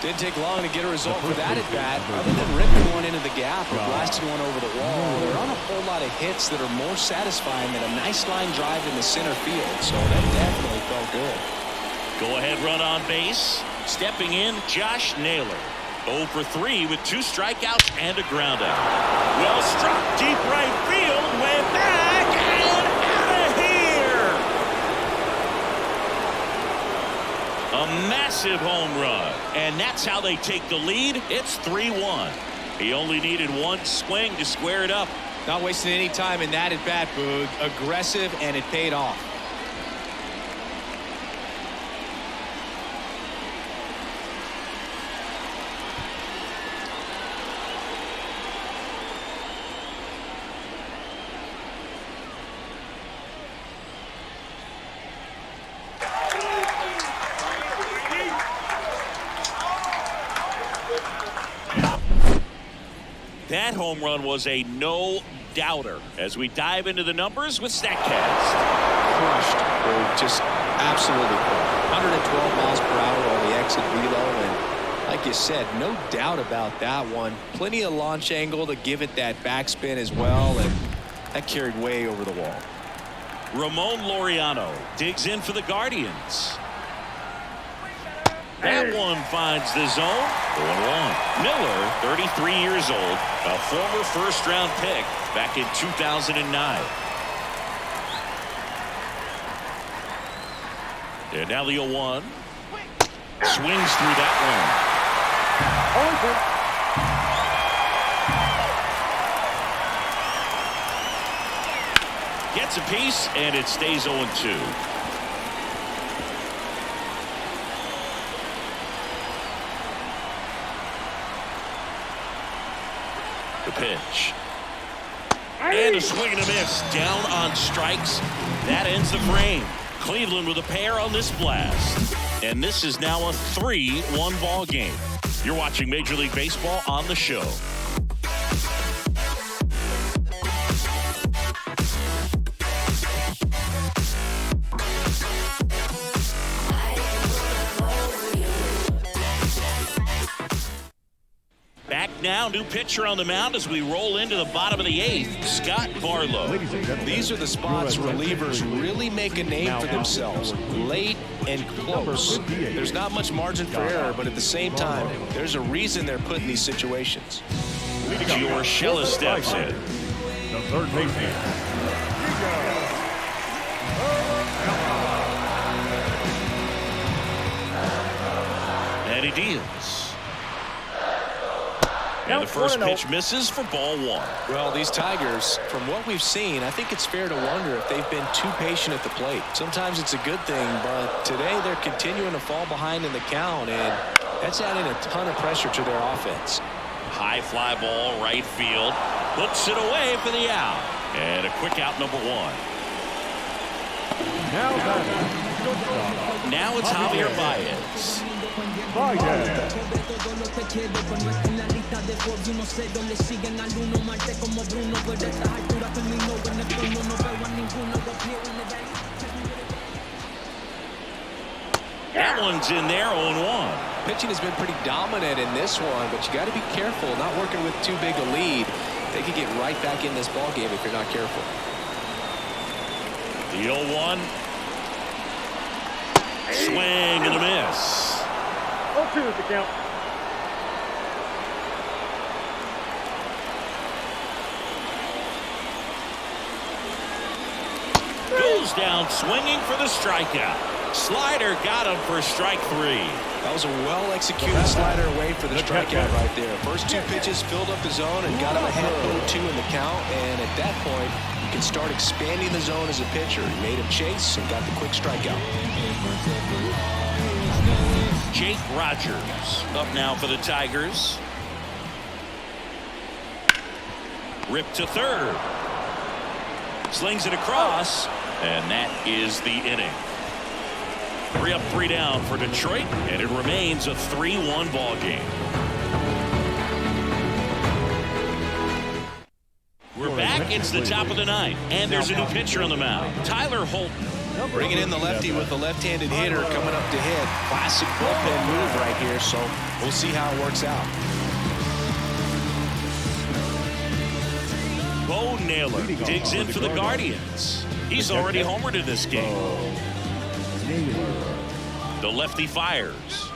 Didn't take long to get a result for that at bat. Other than ripping one into the gap or blasting one over the wall, there aren't a whole lot of hits that are more satisfying than a nice line drive in the center field. So that definitely felt good. Go ahead run on base. Stepping in, Josh Naylor. 0 for 3 with 2 strikeouts and a ground out. Well struck deep right field. Way back and out of here. A massive home run. And that's how they take the lead. It's 3-1. He only needed one swing to square it up. Not wasting any time in that at bat, Boog. Aggressive, and it paid off. That home run was a no-doubter as we dive into the numbers with StatCast. Crushed. Just absolutely crushed. 112 miles per hour on the exit velo, and like you said, no doubt about that one. Plenty of launch angle to give it that backspin as well, and that carried way over the wall. Ramon Laureano digs in for the Guardians. That one finds the zone. 0-1. Miller, 33 years old, a former first-round pick back in 2009. And now the 0-1. Swings through that one. Gets a piece, and it stays 0-2. The pitch. And a swing and a miss. Down on strikes. That ends the frame. Cleveland with a pair on this blast. And this is now a 3-1 ball game. You're watching Major League Baseball on the show. Now, new pitcher on the mound as we roll into the bottom of the 8th, Scott Barlow. These are the spots relievers really make a name for themselves. Late and close. There's not much margin for error, but at the same time, there's a reason they're put in these situations. Urshela steps in. The third baseman. And he deals. And the first pitch misses for ball 1. Well, these Tigers, from what we've seen, I think it's fair to wonder if they've been too patient at the plate. Sometimes it's a good thing, but today they're continuing to fall behind in the count, and that's adding a ton of pressure to their offense. High fly ball, right field. Puts it away for the out. And a quick out, number 1. Now it's Javier Baez. That one's in there, 0-1. Pitching has been pretty dominant in this one, but you got to be careful, not working with too big a lead. They could get right back in this ball game if you're not careful. The 0-1. Swing and a miss. 0-2 is the count. Goes down swinging for the strikeout. Slider got him for strike 3. That was a well-executed slider away for the strikeout right there. First 2 pitches filled up the zone and got him ahead 0-2 in the count. And at that point, you can start expanding the zone as a pitcher. He made him chase and got the quick strikeout. Jake Rogers up now for the Tigers. Ripped to third. Slings it across. And that is the inning. 3 up, 3 down for Detroit, and it remains a 3-1 ball game. We're back. It's the top of the 9th, and there's a new pitcher on the mound. Tyler Holton. Bringing in the lefty with the left-handed hitter coming up to hit. Classic bullpen move right here, so we'll see how it works out. Bo Naylor digs in for the Guardians. He's already homered in this game. The lefty fires.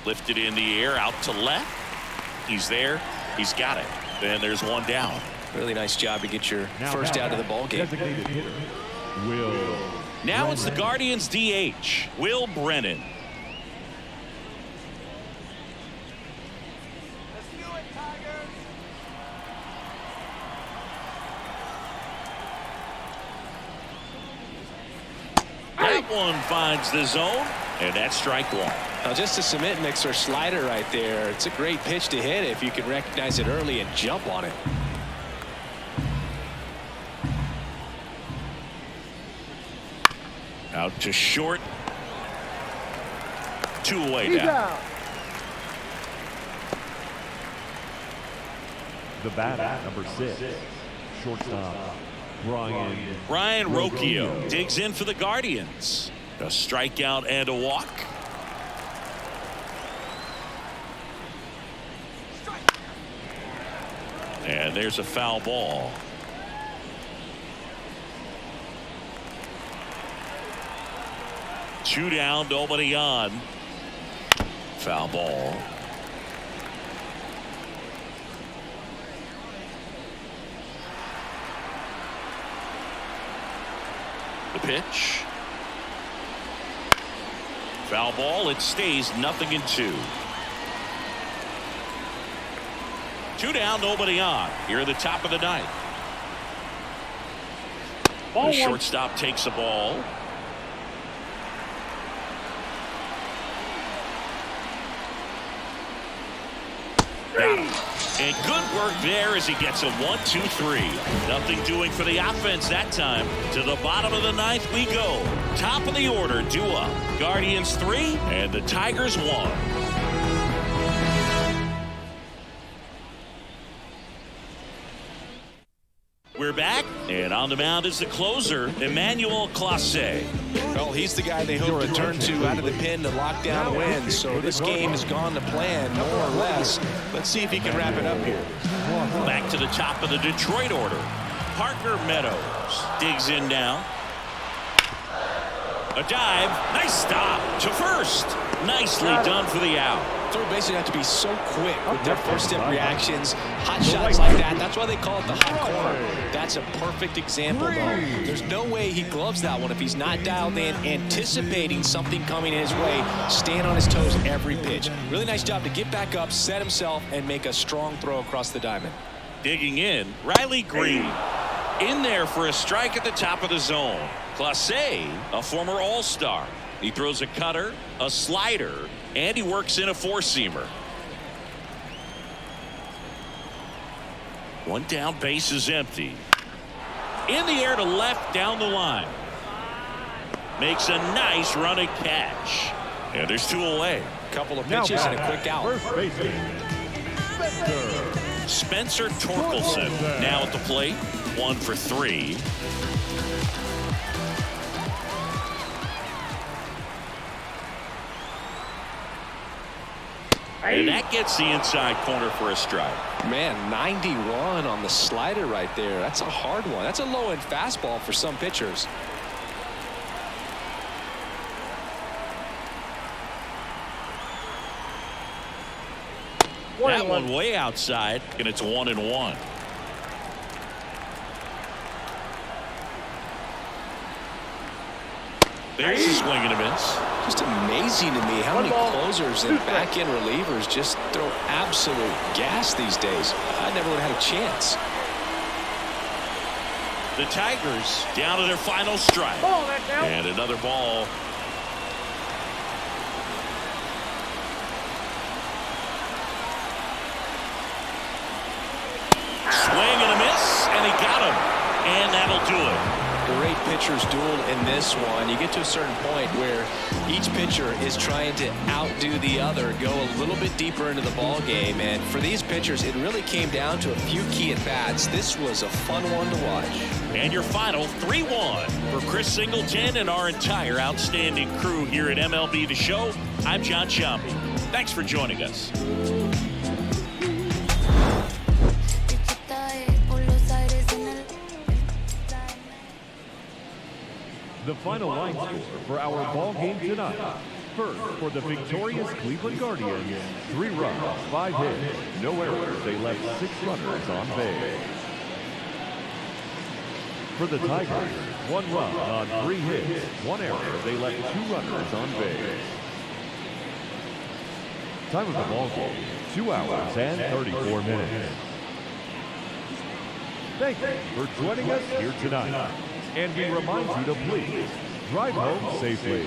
Lifted in the air out to left. He's there. He's got it. And there's 1 down. Really nice job to get your first out of the ball game. Now it's the Guardians DH, Will Brennan. That one finds the zone, and that's strike 1. Now just a cement mixer slider right there. It's a great pitch to hit if you can recognize it early and jump on it. Out to short. 2 away now. The batter, number 6, shortstop, Ryan Rocchio digs in for the Guardians. A strikeout and a walk. And there's a foul ball. Two down, nobody on. Foul ball. The pitch. Foul ball. It stays 0-2. 2 down, nobody on. Here at the top of the 9th. The shortstop takes a ball. Got him. And good work there as he gets a 1-2-3. Nothing doing for the offense that time. To the bottom of the 9th we go. Top of the order, duel. Guardians 3 and the Tigers 1. We're back, and on the mound is the closer, Emmanuel Clase. Well, he's the guy they hope to turn to out of the pen to lock down wins. So this game has gone to plan, more or less. Let's see if he can wrap it up here. Back to the top of the Detroit order. Parker Meadows digs in now. A dive. Nice stop to first. Nicely done for the out. third basemen have to be so quick with their first step reactions. Hot shots like that. That's why they call it the hot corner. That's a perfect example, though. There's no way he gloves that one if he's not dialed in, anticipating something coming his way, staying on his toes every pitch. Really nice job to get back up, set himself, and make a strong throw across the diamond. Digging in, Riley Green. In there for a strike at the top of the zone. Clase, a former All-Star. He throws a cutter, a slider, and he works in a four-seamer. One down, base is empty. In the air to left down the line. Makes a nice running catch. And there's 2 away. Couple of pitches and a quick out. First baseman, Spencer Torkelson now at the plate. 1 for 3. And that gets the inside corner for a strike. Man, 91 on the slider right there. That's a hard one. That's a low-end fastball for some pitchers. That one way outside, and it's 1-1. There's a swing and a miss. Just amazing to me how many closers and back-end relievers just throw absolute gas these days. I never would have had a chance. The Tigers down to their final strike. And another ball. Swing and a miss, and he got him. And that'll do it. Great pitchers duel in this one. You get to a certain point where each pitcher is trying to outdo the other, go a little bit deeper into the ball game, and for these pitchers it really came down to a few key at bats. This was a fun one to watch. And your final 3-1 for Chris Singleton and our entire outstanding crew here at MLB The Show. I'm John Sciambi. Thanks for joining us. the final line score for our ball game tonight. First, for the victorious Cleveland Guardians, 3 runs, 5 hits, no errors. They left 6 runners on base. For the Tigers, 1 run on 3 hits, 1 error. They left 2 runners on base. Time of the ball game, 2 hours and 34 minutes. Thank you for joining us here tonight. And we remind you to please drive home safely.